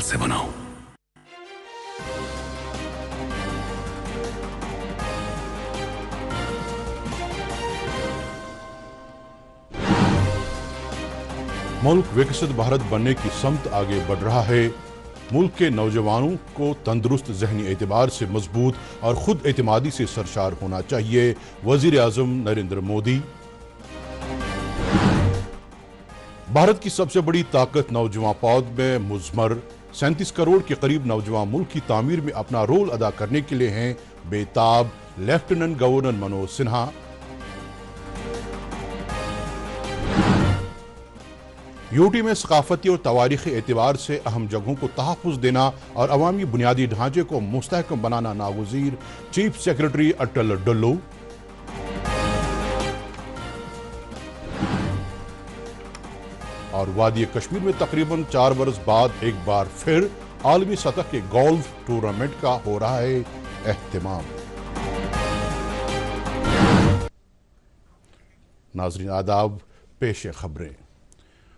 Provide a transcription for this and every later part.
से बनाओ। मुल्क विकसित भारत बनने की समत आगे बढ़ रहा है। मुल्क के नौजवानों को तंदुरुस्त ज़हनी एतबार से मजबूत और खुद एतमादी से सरशार होना चाहिए। वज़ीर आज़म नरेंद्र मोदी। भारत की सबसे बड़ी ताकत नौजवान पौध में मुज़मर 37 करोड़ के करीब नौजवान मुल्क की तामीर में अपना रोल अदा करने के लिए हैं बेताब। Lieutenant governor Manoj Sinha. UT में सकाफती और तवारीखी एतबार से अहम जगहों को तहफ़्फ़ुज़ देना और अवामी बुनियादी ढांचे को मुस्तहकम बनाना नागुज़ीर। चीफ सेक्रेटरी अटल डुल्लू। और वादी कश्मीर में तकरीबन 4 बरस बाद एक बार फिर आलमी सतह के गोल्फ टूर्नामेंट का हो रहा है एहतिमाम। नाज़रीन आदाब, पेश खबरें।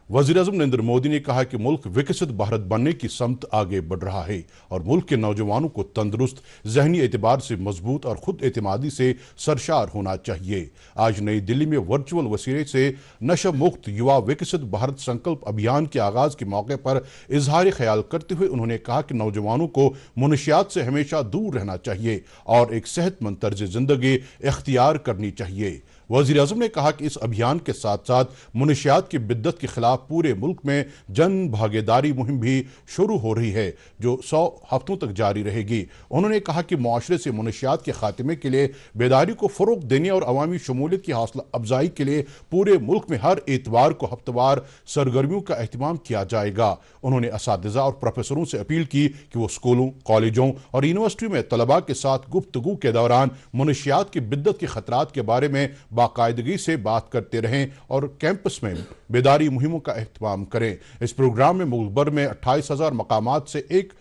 वज़ीर आज़म नरेंद्र मोदी ने कहा कि मुल्क विकसित भारत बनने की समत आगे बढ़ रहा है और मुल्क के नौजवानों को तंदुरुस्त ज़हनी एतबार से मजबूत और खुद एतमादी से सरशार होना चाहिए। आज नई दिल्ली में वर्चुअल वसीले से नशा मुक्त युवा विकसित भारत संकल्प अभियान के आगाज़ के मौके पर इजहार ख्याल करते हुए उन्होंने कहा कि नौजवानों को मुनशियात से हमेशा दूर रहना चाहिए और एक सेहतमंद तर्ज ज़िंदगी इख्तियार करनी चाहिए। वज़ीर आज़म ने कहा कि इस अभियान के साथ साथ मुनशियात की बिद्दत के खिलाफ पूरे मुल्क में जन भागीदारी मुहिम भी शुरू हो रही है जो 100 हफ्तों तक जारी रहेगी। उन्होंने कहा कि मुआशरे से मुनशियात के खात्मे के लिए बेदारी को फ़रोग़ देने और अवामी शमूलियत की हौसला अफजाई के लिए पूरे मुल्क में हर एतवार को हफ्तेवार सरगर्मियों का अहतमाम किया जाएगा। उन्होंने असातिज़ा और प्रोफेसरों से अपील की कि वो स्कूलों, कॉलेजों और यूनिवर्सिटी में तलबा के साथ गुफ्तगू के दौरान मुनशियात की बिद्दत के खतरात के बारे में बाकायदगी से बात करते रहें और कैंपस में बेदारी मुहिमों का एहतमाम करें। इस प्रोग्राम में मुल्क भर में 28,000 मकामात से 1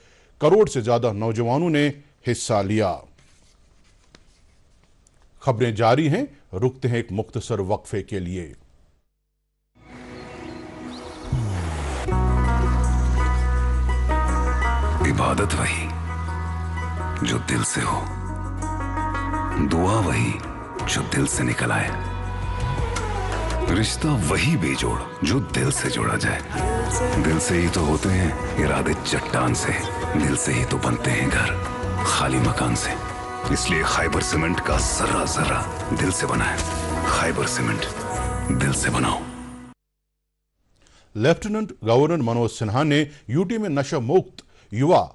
करोड़ से ज्यादा नौजवानों ने हिस्सा लिया। खबरें जारी हैं, रुकते हैं एक मुख्तसर वक्फे के लिए। इबादत वही जो दिल से हो, दुआ वही जो दिल से निकल आए, रिश्ता वही बेजोड़ जो दिल से जोड़ा जाए। दिल से ही तो होते हैं इरादे चट्टान से, दिल से ही तो बनते हैं घर खाली मकान से। इसलिए खैबर सीमेंट का जर्रा जर्रा दिल से बना है। खैबर सीमेंट, दिल से बनाओ। लेफ्टिनेंट गवर्नर मनोज सिन्हा ने यूटी में नशा मुक्त युवा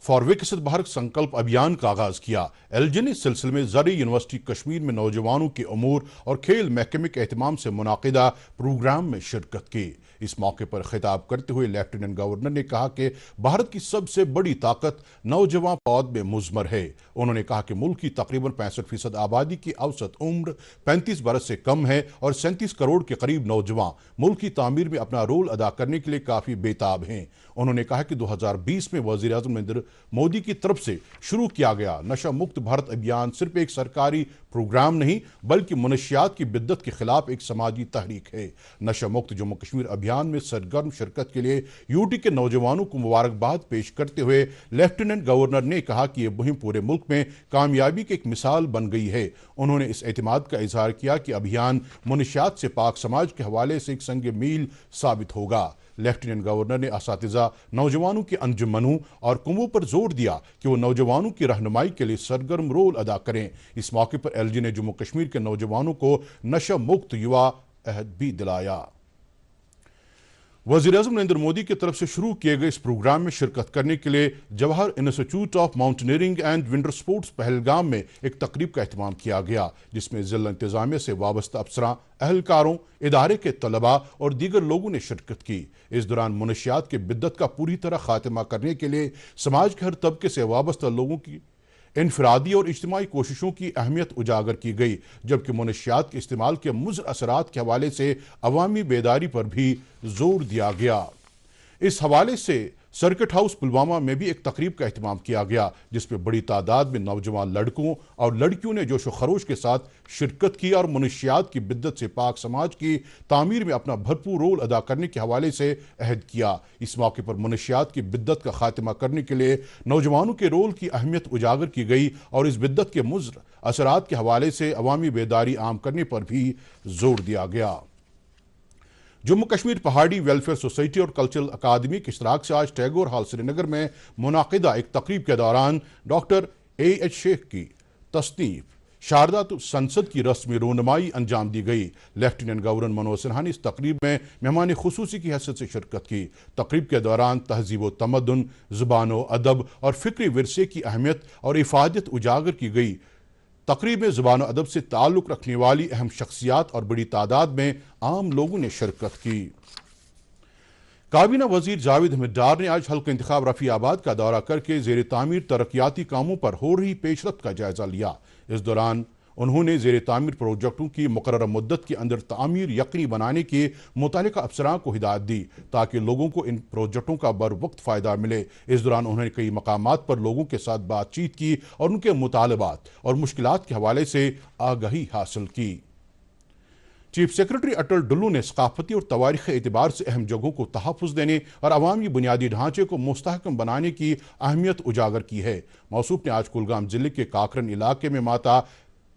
फॉर विकसित भारत संकल्प अभियान का आगाज किया। एलजी ने इस सिलसिले में ज़री यूनिवर्सिटी कश्मीर में नौजवानों के अमूर और खेल महकमे के एहतमाम से मुनाकिदा प्रोग्राम में शिरकत की। इस मौके पर खिताब करते हुए लेफ्टिनेंट गवर्नर ने कहा कि भारत की सबसे बड़ी ताकत नौजवान पौध में मुज़मर है। उन्होंने कहा कि मुल्क की तकरीबन 65% आबादी की औसत उम्र 35 बरस से कम है और 37 करोड़ के करीब नौजवान मुल्क की तामीर में अपना रोल अदा करने के लिए काफ़ी बेताब हैं। उन्होंने कहा कि 2020 में वज़ीर आज़म नरेंद्र मोदी की तरफ से शुरू किया गया नशा मुक्त भारत अभियान सिर्फ एक सरकारी प्रोग्राम नहीं बल्कि मुनशियात की बिद्दत के खिलाफ एक समाजी तहरीक है। नशा मुक्त जम्मू कश्मीर अभियान में सरगर्म शिरकत के लिए यूटी के नौजवानों को मुबारकबाद पेश करते हुए लेफ्टिनेंट गवर्नर ने कहा कि यह मुहिम पूरे मुल्क में कामयाबी की एक मिसाल बन गई है। उन्होंने इस एतमाद का इजहार किया कि अभियान मुनशियात से पाक समाज के हवाले से एक संग मील साबित होगा। लेफ्टिनेंट गवर्नर ने असातिज़ा, नौजवानों की अंजुमनों और कुमों पर जोर दिया कि वो नौजवानों की रहनुमाई के लिए सरगर्म रोल अदा करें। इस मौके पर एलजी ने जम्मू कश्मीर के नौजवानों को नशा मुक्त युवा अहद भी दिलाया। वज़ीर आज़म नरेंद्र मोदी की तरफ से शुरू किए गए इस प्रोग्राम में शिरकत करने के लिए Jawahar institute of mountaineering and winter sports Pahalgam में एक तकरीब का एहतमाम किया गया जिसमें ज़िला इंतज़ामिया से वाबस्ता अफसरां, अहलकारों, इदारे के तलबा और दीगर लोगों ने शिरकत की। इस दौरान मुनशियात की बिद्दत का पूरी तरह खात्मा करने के लिए समाज के हर तबके से वाबस्ता लोगों की इनफरादी और इज्तिमाई कोशिशों की अहमियत उजागर की गई, जबकि मुनशियात के इस्तेमाल के मुज़र असरात के हवाले से अवामी बेदारी पर भी जोर दिया गया। इस हवाले से सर्किट हाउस पुलवामा में भी एक तकरीब का एहतमाम किया गया, जिसमें बड़ी तादाद में नौजवान लड़कों और लड़कियों ने जोश व खरोश के साथ शिरकत की और मनुष्यात की बिद्दत से पाक समाज की तामीर में अपना भरपूर रोल अदा करने के हवाले से अहद किया। इस मौके पर मनुष्यात की बिद्दत का खात्मा करने के लिए नौजवानों के रोल की अहमियत उजागर की गई और इस बिद्दत के मुज़र असरात के हवाले से अवामी बेदारी आम करने पर भी जोर दिया गया। जम्मू कश्मीर पहाड़ी वेलफेयर सोसाइटी और कल्चरल अकादमी के इश्तराक से आज टैगोर हॉल श्रीनगर में मुनाकिदा एक तकरीब के दौरान डॉक्टर A.H. शेख की तसनीफ शारदा संसद की रस्मी रोनुमाई अंजाम दी गई। लेफ्टिनेंट गवर्नर मनोज सिन्हा ने इस तकरीब में मेहमान खुसूसी की हैसियत से शिरकत की। तकरीब के दौरान तहजीब व तमद्दुन, ज़ुबान व अदब और फ़िक्री विरसे की अहमियत और इफ़ादत उजागर की गई। तकरीब में ज़ुबान व अदब से ताल्लुक़ रखने वाली अहम शख्सियात और बड़ी तादाद में आम लोगों ने शिरकत की। काबीना वजीर जावेद अहमद डार ने आज हल्का इंतखाब रफ़ीआबाद का दौरा करके ज़ेर तामीर तरक्याती कामों पर हो रही पेशरफ्त का जायज़ा लिया। इस दौरान उन्होंने ज़ेर तामीर प्रोजेक्टों की मुकर्रर मुद्दत के अंदर तामीर यकीनी बनाने के मुतालिका अफसरान को हिदायत दी ताकि लोगों को इन प्रोजेक्टों का बर वक्त फ़ायदा मिले। इस दौरान उन्होंने कई मकामात पर लोगों के साथ बातचीत की और उनके मुतालबात और मुश्किलात के हवाले से आगाही हासिल की। चीफ सेक्रेटरी अटल डुल्लू ने सकाफती और तवारीख़ी एतबार से अहम जगहों को तहफ़्फ़ुज़ देने और अवामी बुनियादी ढांचे को मुस्तहकम बनाने की अहमियत उजागर की है। मौसूफ ने आज कुलगाम ज़िले के काकरन इलाके में माता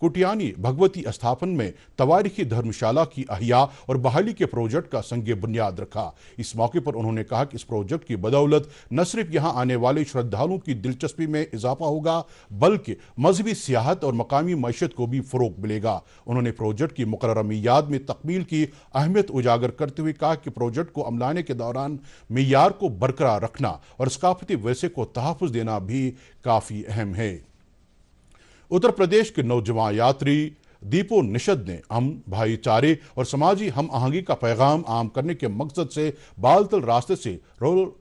कुटियानी भगवती स्थापन में तवारीखी धर्मशाला की अहिया और बहाली के प्रोजेक्ट का संगे बुनियाद रखा। इस मौके पर उन्होंने कहा कि इस प्रोजेक्ट की बदौलत न सिर्फ यहाँ आने वाले श्रद्धालुओं की दिलचस्पी में इजाफा होगा बल्कि मजहबी सियाहत और मकामी मईशत को भी फ़रोग़ मिलेगा। उन्होंने प्रोजेक्ट की मुकर्रर मियाद में तकमील की अहमियत उजागर करते हुए कहा कि प्रोजेक्ट को अमलाने के दौरान मियार को बरकरार रखना और सकाफती वरसे को तहफ़्फ़ुज़ देना भी काफ़ी अहम है। उत्तर प्रदेश के नौजवान यात्री दीपो निषद ने अमन, भाईचारे और समाजी हम आहंगी का पैगाम आम करने के मकसद से बालतल रास्ते से रोलर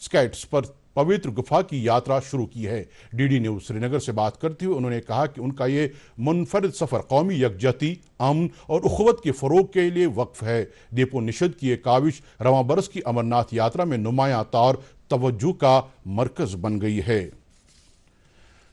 स्केट्स पर पवित्र गुफा की यात्रा शुरू की है। DD न्यूज़ श्रीनगर से बात करते हुए उन्होंने कहा कि उनका ये मुनफरिद सफ़र कौमी यकजहती, अमन और उख़्वत के फ़रोग़ के लिए वक्फ है। दीपो निषद की ये काविश रवां बरस की अमरनाथ यात्रा में नुमायां तौर तवज्जो का मरकज़ बन गई है।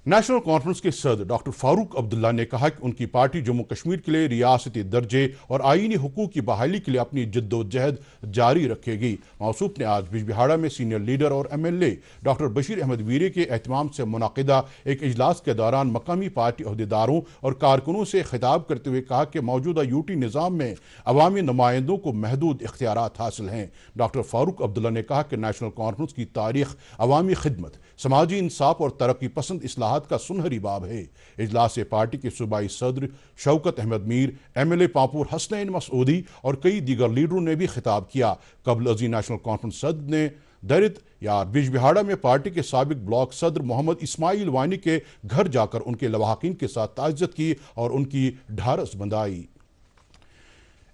नेशनल कॉन्फ्रेंस के सदर डॉक्टर फारूक अब्दुल्ला ने कहा कि उनकी पार्टी जम्मू कश्मीर के लिए रियासती दर्जे और आईनी हुकूक की बहाली के लिए अपनी जद्दोजहद जारी रखेगी। मौसूफ ने आज बिजबिहाड़ा में सीनियर लीडर और MLA डॉक्टर बशीर अहमद वीरे के एहतमाम से मुनाकिदा एक इजलास के दौरान मकामी पार्टी अहदेदारों और कारकुनों से खिताब करते हुए कहा कि मौजूदा UT निज़ाम में अवामी नुमाइंदों को महदूद इख्तियारात हासिल हैं। डॉक्टर फारूक अब्दुल्ला ने कहा कि नेशनल कॉन्फ्रेंस की तारीख अवामी खिदमत, समाजी इंसाफ और तरक्की पसंद इस्लाहात का सुनहरी बाब है। इजलास से पार्टी के सूबाई सदर शौकत अहमद मीर, MLA पांपुर हसनैन मसूदी और कई दीगर लीडरों ने भी खिताब किया। कबल अजी नेशनल कॉन्फ्रेंस सदर ने दरित यार बिजबिहाड़ा में पार्टी के साबिक ब्लॉक सदर मोहम्मद इस्माइल वानी के घर जाकर उनके लवाहकीन के साथ ताज़ियत की और उनकी ढारस बंधाई।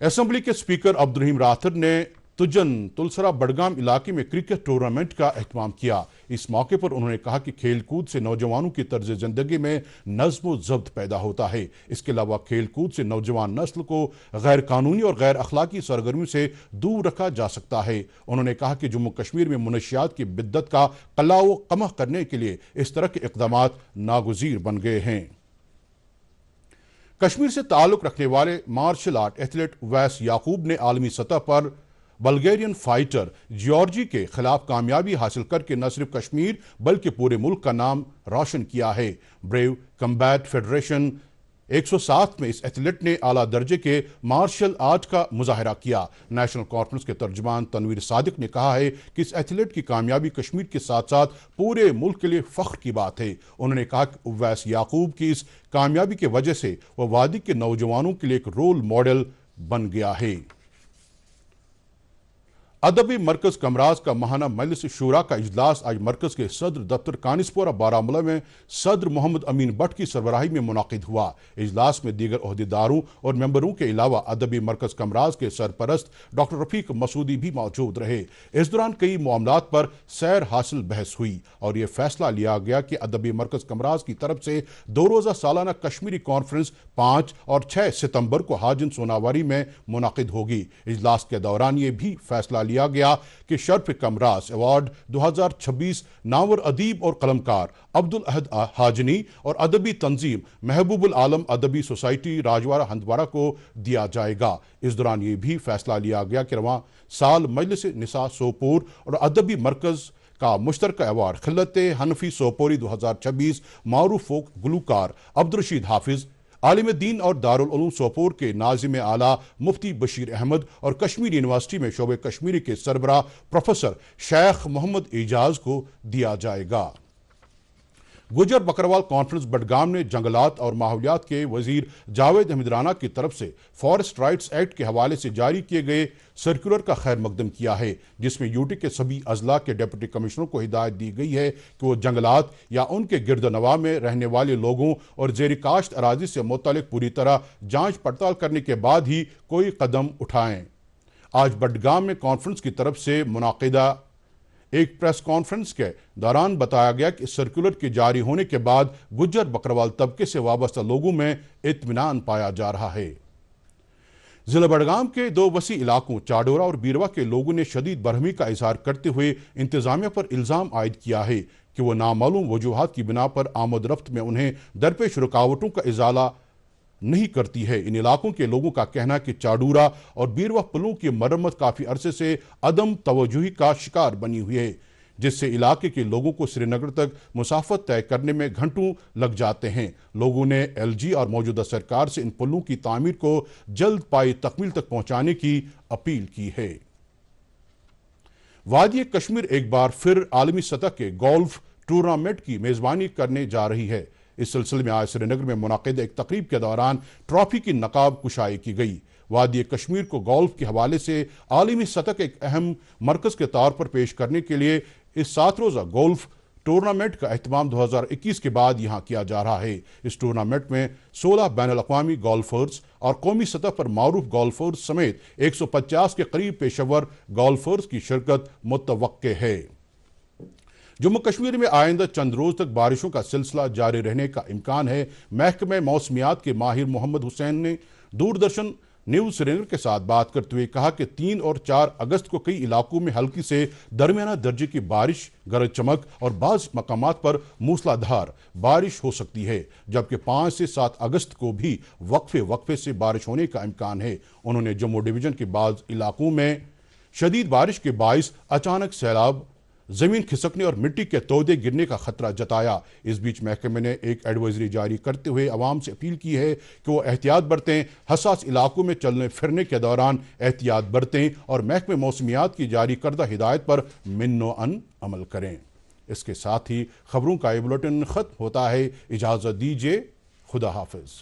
असेंबली के स्पीकर अब्दुल रहीम राठौर ने तुजन तुलसरा बडगाम इलाके में क्रिकेट टूर्नामेंट का एहतमाम किया। इस मौके पर उन्होंने कहा कि खेल कूद से नौजवानों की तर्ज ज़िंदगी में नज़्म व ज़ब्त पैदा होता है। इसके अलावा खेल कूद से नौजवान नस्ल को गैर कानूनी और गैर अखलाकी सरगर्मी से दूर रखा जा सकता है। उन्होंने कहा कि जम्मू कश्मीर में मनशियात की बिद्दत का कलाओ कमह करने के लिए इस तरह के इक़दामात नागुज़ीर बन गए हैं। कश्मीर से ताल्लुक़ रखने वाले मार्शल आर्ट एथलीट उवैस याकूब ने आलमी सतह पर बल्गेरियन फाइटर जॉर्जी के खिलाफ कामयाबी हासिल करके न सिर्फ कश्मीर बल्कि पूरे मुल्क का नाम रोशन किया है। ब्रेव कम्बैट फेडरेशन 107 में इस एथलीट ने आला दर्जे के मार्शल आर्ट का मुजाहरा किया। नेशनल कॉन्फ्रेंस के तर्जुमान तनवीर सादिक ने कहा है कि इस एथलीट की कामयाबी कश्मीर के साथ साथ पूरे मुल्क के लिए फ़ख्र की बात है। उन्होंने कहा कि उवैस याकूब की इस कामयाबी की वजह से वह वादी के नौजवानों के लिए एक रोल मॉडल बन गया है। अदबी मरकज़ कमराज का माहाना मजलिस शूरा का इजलास आज मरकज़ के सदर दफ्तर कानिसपोरा बारामूला में सदर मोहम्मद अमीन भट्ट की सरबराही में मुनाकिद हुआ। इजलास में दीगर अहदेदारों और मेंबरों के अलावा अदबी मरकज़ कमराज के सरपरस्त डॉक्टर रफ़ीक मसूदी भी मौजूद रहे। इस दौरान कई मामलात पर सैर हासिल बहस हुई और ये फैसला लिया गया कि अदबी मरकज़ कमराज की तरफ से 2 रोज़ा सालाना कश्मीरी कॉन्फ्रेंस 5 और 6 सितंबर को हाजिन सोनावारी में मुनाकिद होगी। इजलास के दौरान ये भी फैसला لیا گیا کہ شرف کمراس ایوارڈ 2026 نامور ادیب اور قلمکار عبدالاحد حاجنی اور ادبی تنظیم محبوب العالم ادبی سوسائٹی راجوارہ ہندوارہ کو دیا جائے گا۔ اس دوران یہ بھی فیصلہ لیا گیا کہ رواں سال مجلس نساء سوپور اور ادبی مرکز کا مشترکہ ایوارڈ خلت حنفی سوپوری 2026 معروف فوک گلوکار عبدالرشید حافظ، عالم دین اور دارالعلوم سوپور کے ناظم اعلیٰ مفتی بشیر احمد اور کشمیر یونیورسٹی میں شعبہ کشمیری کے سربراہ پروفیسر شیخ محمد اعجاز کو دیا جائے گا۔ گجر بکروال کانفرنس بڈگام نے جنگلات اور ماحولیات کے وزیر جاوید احمد رانا کی طرف سے فارسٹ رائٹس ایکٹ کے حوالے سے جاری کیے گئے سرکولر کا خیر مقدم کیا ہے، جس میں یوٹی کے سبھی اضلاع کے ڈپٹی کمشنروں کو ہدایت دی گئی ہے کہ وہ جنگلات یا ان کے گرد و نواح میں رہنے والے لوگوں اور زیر کاشت اراضی سے متعلق پوری طرح جانچ پڑتال کرنے کے بعد ہی کوئی قدم اٹھائیں۔ آج بڈگام میں کانفرنس کی طرف سے منعقدہ ایک پریس کانفرنس کے دوران بتایا گیا کہ اس سرکولر کے جاری ہونے کے بعد گجر بکروال طبقے سے وابستہ لوگوں میں اطمینان پایا جا رہا ہے۔ ضلع بڈگام کے دو وسیع علاقوں چاڈورہ اور بیروا کے لوگوں نے شدید برہمی کا اظہار کرتے ہوئے انتظامیہ پر الزام عائد کیا ہے کہ وہ نامعلوم وجوہات کی بنا پر آمد رفت میں انہیں درپیش رکاوٹوں کا ازالہ نہیں کرتی ہے۔ ان علاقوں کے لوگوں کا کہنا کہ چاڈورہ اور بیروا پلوں کی مرمت کافی عرصے سے عدم توجہی کا شکار بنی ہوئی ہے، جس سے علاقے کے لوگوں کو سری نگر تک مسافت طے کرنے میں گھنٹوں لگ جاتے ہیں۔ لوگوں نے ایل جی اور موجودہ سرکار سے ان پلوں کی تعمیر کو جلد پائی تکمیل تک پہنچانے کی اپیل کی ہے۔ وادی کشمیر ایک بار پھر عالمی سطح کے گولف ٹورنامنٹ کی میزبانی کرنے جا رہی ہے۔ اس سلسلے میں آج سری نگر میں منعقدہ ایک تقریب کے دوران ٹرافی کی نقاب کشائی کی گئی۔ وادی کشمیر کو گولف کے حوالے سے عالمی سطح کے ایک اہم مرکز کے طور پر پیش کرنے کے لیے اس 7 روزہ گولف ٹورنامنٹ کا اہتمام 2021 کے بعد یہاں کیا جا رہا ہے۔ اس ٹورنامنٹ میں 16 بین الاقوامی گولفرز اور قومی سطح پر معروف گولفرز سمیت 150 کے قریب پیشہ ور گولفرز کی شرکت متوقع ہے۔ جموں کشمیر میں آئندہ چند روز تک بارشوں کا سلسلہ جاری رہنے کا امکان ہے۔ محکمہ موسمیات کے ماہر محمد حسین نے دوردرشن نیوز سری نگر کے ساتھ بات کرتے ہوئے کہا کہ 3 اور 4 اگست کو کئی علاقوں میں ہلکی سے درمیانہ درجے کی بارش، گرج چمک اور بعض مقامات پر موسلا دھار بارش ہو سکتی ہے، جبکہ 5 سے 7 اگست کو بھی وقفے سے بارش ہونے کا امکان ہے۔ انہوں نے جموں ڈویژن کے بعض علاقوں میں شدید بارش کے باعث اچانک سیلاب، زمین کھسکنے اور مٹی کے تودے گرنے کا خطرہ جتایا۔ اس بیچ محکمے نے ایک ایڈوائزری جاری کرتے ہوئے عوام سے اپیل کی ہے کہ وہ احتیاط برتیں، حساس علاقوں میں چلنے پھرنے کے دوران احتیاط برتیں اور محکمہ موسمیات کی جاری کردہ ہدایت پر من و ان عمل کریں۔ اس کے ساتھ ہی خبروں کا یہ بلیٹن ختم ہوتا ہے۔ اجازت دیجیے، خدا حافظ۔